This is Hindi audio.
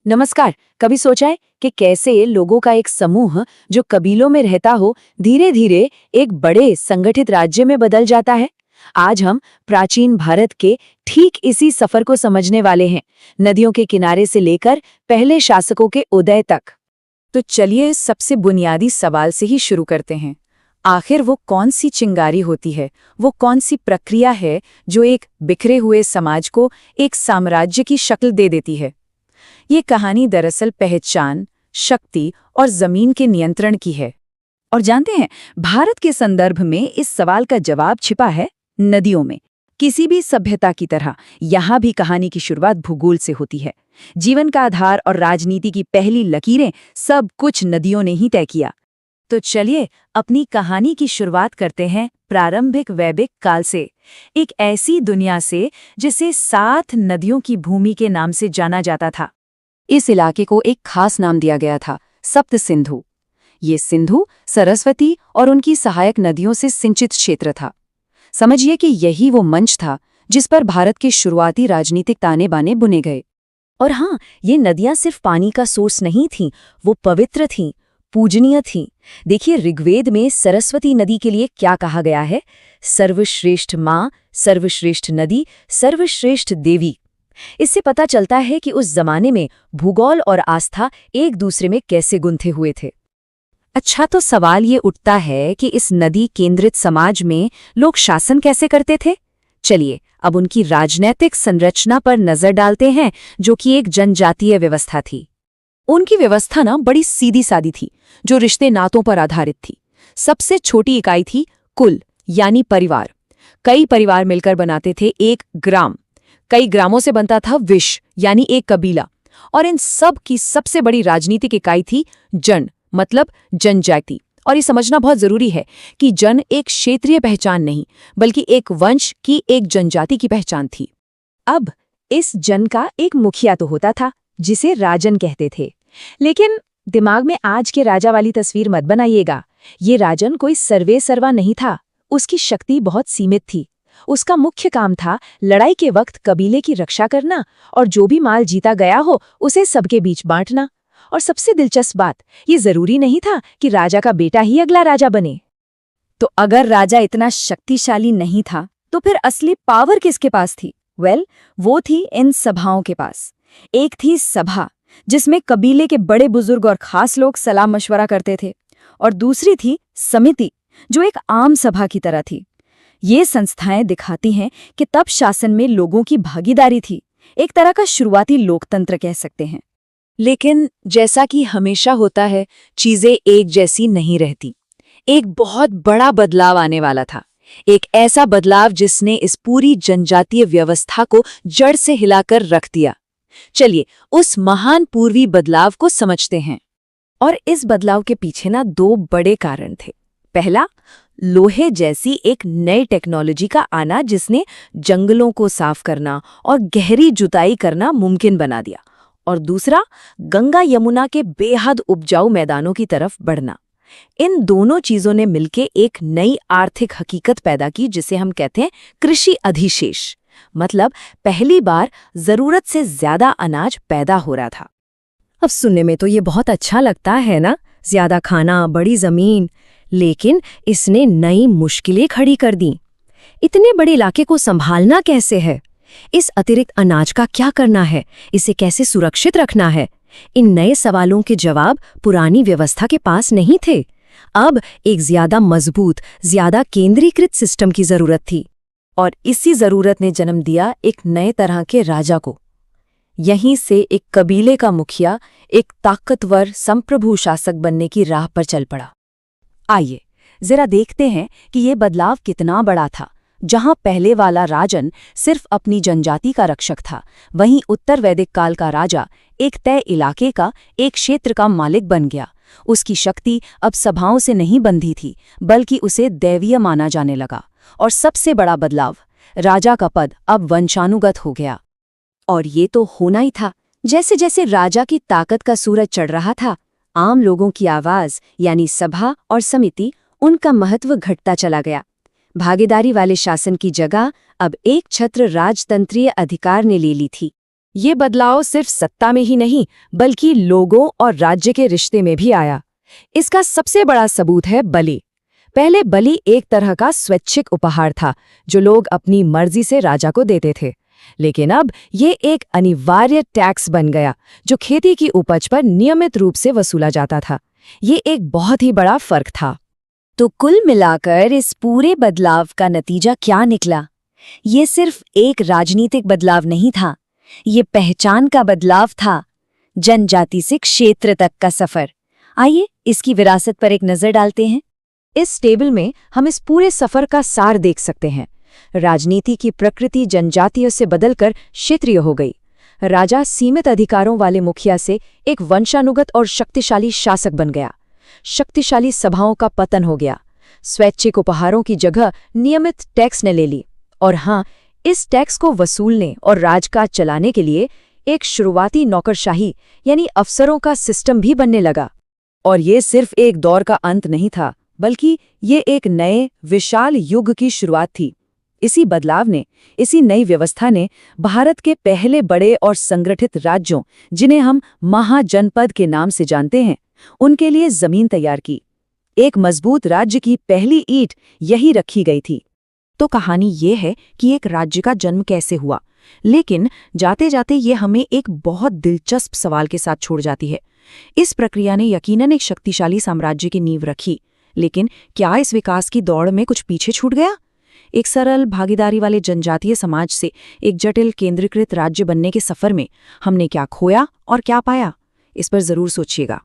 नमस्कार। कभी सोचा है कि कैसे लोगों का एक समूह जो कबीलों में रहता हो धीरे धीरे एक बड़े संगठित राज्य में बदल जाता है। आज हम प्राचीन भारत के ठीक इसी सफर को समझने वाले हैं, नदियों के किनारे से लेकर पहले शासकों के उदय तक। तो चलिए सबसे बुनियादी सवाल से ही शुरू करते हैं। आखिर वो कौन सी चिंगारी होती है, वो कौन सी प्रक्रिया है जो एक बिखरे हुए समाज को एक साम्राज्य की शक्ल दे देती है? ये कहानी दरअसल पहचान, शक्ति और जमीन के नियंत्रण की है। और जानते हैं, भारत के संदर्भ में इस सवाल का जवाब छिपा है नदियों में। किसी भी सभ्यता की तरह यहाँ भी कहानी की शुरुआत भूगोल से होती है। जीवन का आधार और राजनीति की पहली लकीरें सब कुछ नदियों ने ही तय किया। तो चलिए अपनी कहानी की शुरुआत करते हैं प्रारंभिक वैदिक काल से, एक ऐसी दुनिया से जिसे 7 नदियों की भूमि के नाम से जाना जाता था। इस इलाके को एक खास नाम दिया गया था, सप्त सिंधु। ये सिंधु सरस्वती और उनकी सहायक नदियों से सिंचित क्षेत्र था। समझिए कि यही वो मंच था जिस पर भारत के शुरुआती राजनीतिक ताने बाने बुने गए। और हाँ, ये नदियां सिर्फ पानी का सोर्स नहीं थीं, वो पवित्र थीं, पूजनीय थीं। देखिए ऋग्वेद में सरस्वती नदी के लिए क्या कहा गया है? सर्वश्रेष्ठ माँ, सर्वश्रेष्ठ नदी, सर्वश्रेष्ठ देवी। इससे पता चलता है कि उस जमाने में भूगोल और आस्था एक दूसरे में कैसे गुंथे हुए थे। अच्छा, तो सवाल ये उठता है कि इस नदी केंद्रित समाज में लोग शासन कैसे करते थे? चलिए अब उनकी राजनैतिक संरचना पर नजर डालते हैं, जो कि एक जनजातीय व्यवस्था थी। उनकी व्यवस्था ना बड़ी सीधी सादी थी, जो रिश्ते नातों पर आधारित थी। सबसे छोटी इकाई थी कुल, यानी परिवार। कई परिवार मिलकर बनाते थे एक ग्राम। कई ग्रामों से बनता था विश, यानी एक कबीला। और इन सब की सबसे बड़ी राजनीतिक इकाई थी जन, मतलब जनजाति। और ये समझना बहुत जरूरी है कि जन एक क्षेत्रीय पहचान नहीं, बल्कि एक वंश की, एक जनजाति की पहचान थी। अब इस जन का एक मुखिया तो होता था, जिसे राजन कहते थे। लेकिन दिमाग में आज के राजा वाली तस्वीर मत बनाइएगा। ये राजन कोई सर्वे सर्वा नहीं था। उसकी शक्ति बहुत सीमित थी। उसका मुख्य काम था लड़ाई के वक्त कबीले की रक्षा करना, और जो भी माल जीता गया हो उसे सबके बीच बांटना। और सबसे दिलचस्प बात, ये जरूरी नहीं था कि राजा का बेटा ही अगला राजा बने। तो अगर राजा इतना शक्तिशाली नहीं था, तो फिर असली पावर किसके पास थी? वो थी इन सभाओं के पास। एक थी सभा, जिसमें कबीले के बड़े बुजुर्ग और खास लोग सलाह मशवरा करते थे, और दूसरी थी समिति, जो एक आम सभा की तरह थी। ये संस्थाएं दिखाती हैं कि तब शासन में लोगों की भागीदारी थी, एक तरह का शुरुआती लोकतंत्र कह सकते हैं। लेकिन जैसा कि हमेशा होता है, चीजें एक जैसी नहीं रहती। एक बहुत बड़ा बदलाव आने वाला था। एक ऐसा बदलाव जिसने इस पूरी जनजातीय व्यवस्था को जड़ से हिलाकर रख दिया। चलिए उस महान पूर्वी बदलाव को समझते हैं। और इस बदलाव के पीछे ना 2 बड़े कारण थे। पहला, लोहे जैसी एक नई टेक्नोलॉजी का आना, जिसने जंगलों को साफ करना और गहरी जुताई करना मुमकिन बना दिया। और दूसरा, गंगा यमुना के बेहद उपजाऊ मैदानों की तरफ बढ़ना। इन दोनों चीजों ने मिलकर एक नई आर्थिक हकीकत पैदा की, जिसे हम कहते हैं कृषि अधिशेष। मतलब पहली बार जरूरत से ज्यादा अनाज पैदा हो रहा था। अब सुनने में तो ये बहुत अच्छा लगता है ना, ज्यादा खाना, बड़ी जमीन। लेकिन इसने नई मुश्किलें खड़ी कर दी। इतने बड़े इलाके को संभालना कैसे है? इस अतिरिक्त अनाज का क्या करना है? इसे कैसे सुरक्षित रखना है? इन नए सवालों के जवाब पुरानी व्यवस्था के पास नहीं थे। अब एक ज्यादा मजबूत, ज्यादा केंद्रीकृत सिस्टम की जरूरत थी। और इसी जरूरत ने जन्म दिया एक नए तरह के राजा को। यहीं से एक कबीले का मुखिया एक ताकतवर संप्रभु शासक बनने की राह पर चल पड़ा। आइए जरा देखते हैं कि ये बदलाव कितना बड़ा था। जहां पहले वाला राजन सिर्फ अपनी जनजाति का रक्षक था, वहीं उत्तर वैदिक काल का राजा एक तय इलाके का, एक क्षेत्र का मालिक बन गया। उसकी शक्ति अब सभाओं से नहीं बंधी थी, बल्कि उसे दैवीय माना जाने लगा। और सबसे बड़ा बदलाव, राजा का पद अब वंशानुगत हो गया। और ये तो होना ही था। जैसे जैसे राजा की ताकत का सूरज चढ़ रहा था, आम लोगों की आवाज, यानी सभा और समिति, उनका महत्व घटता चला गया। भागीदारी वाले शासन की जगह अब एक छत्र राजतंत्रीय अधिकार ने ले ली थी। ये बदलाव सिर्फ सत्ता में ही नहीं बल्कि लोगों और राज्य के रिश्ते में भी आया। इसका सबसे बड़ा सबूत है बलि। पहले बलि एक तरह का स्वैच्छिक उपहार था जो लोग अपनी मर्जी से राजा को देते थे, लेकिन अब ये एक अनिवार्य टैक्स बन गया जो खेती की उपज पर नियमित रूप से वसूला जाता था। ये एक बहुत ही बड़ा फर्क था। तो कुल मिलाकर इस पूरे बदलाव का नतीजा क्या निकला? ये सिर्फ एक राजनीतिक बदलाव नहीं था, ये पहचान का बदलाव था, जनजाति से क्षेत्र तक का सफर। आइए इसकी विरासत पर एक नजर डालते हैं। इस टेबल में हम इस पूरे सफर का सार देख सकते हैं। राजनीति की प्रकृति जनजातीय से बदलकर क्षेत्रीय हो गई। राजा सीमित अधिकारों वाले मुखिया से एक वंशानुगत और शक्तिशाली शासक बन गया। शक्तिशाली सभाओं का पतन हो गया। स्वैच्छिक उपहारों की जगह नियमित टैक्स ने ले ली। और हाँ, इस टैक्स को वसूलने और राजकाज चलाने के लिए एक शुरुआती नौकरशाही यानी अफसरों का सिस्टम भी बनने लगा। और ये सिर्फ एक दौर का अंत नहीं था, बल्कि ये एक नए विशाल युग की शुरुआत थी। इसी बदलाव ने, इसी नई व्यवस्था ने भारत के पहले बड़े और संगठित राज्यों, जिन्हें हम महाजनपद के नाम से जानते हैं, उनके लिए जमीन तैयार की। एक मजबूत राज्य की पहली ईंट यही रखी गई थी। तो कहानी ये है कि एक राज्य का जन्म कैसे हुआ, लेकिन जाते जाते ये हमें एक बहुत दिलचस्प सवाल के साथ छोड़ जाती है। इस प्रक्रिया ने यकीनन एक शक्तिशाली साम्राज्य की नींव रखी, लेकिन क्या इस विकास की दौड़ में कुछ पीछे छूट गया? एक सरल भागीदारी वाले जनजातीय समाज से एक जटिल केंद्रीकृत राज्य बनने के सफर में हमने क्या खोया और क्या पाया, इस पर जरूर सोचिएगा।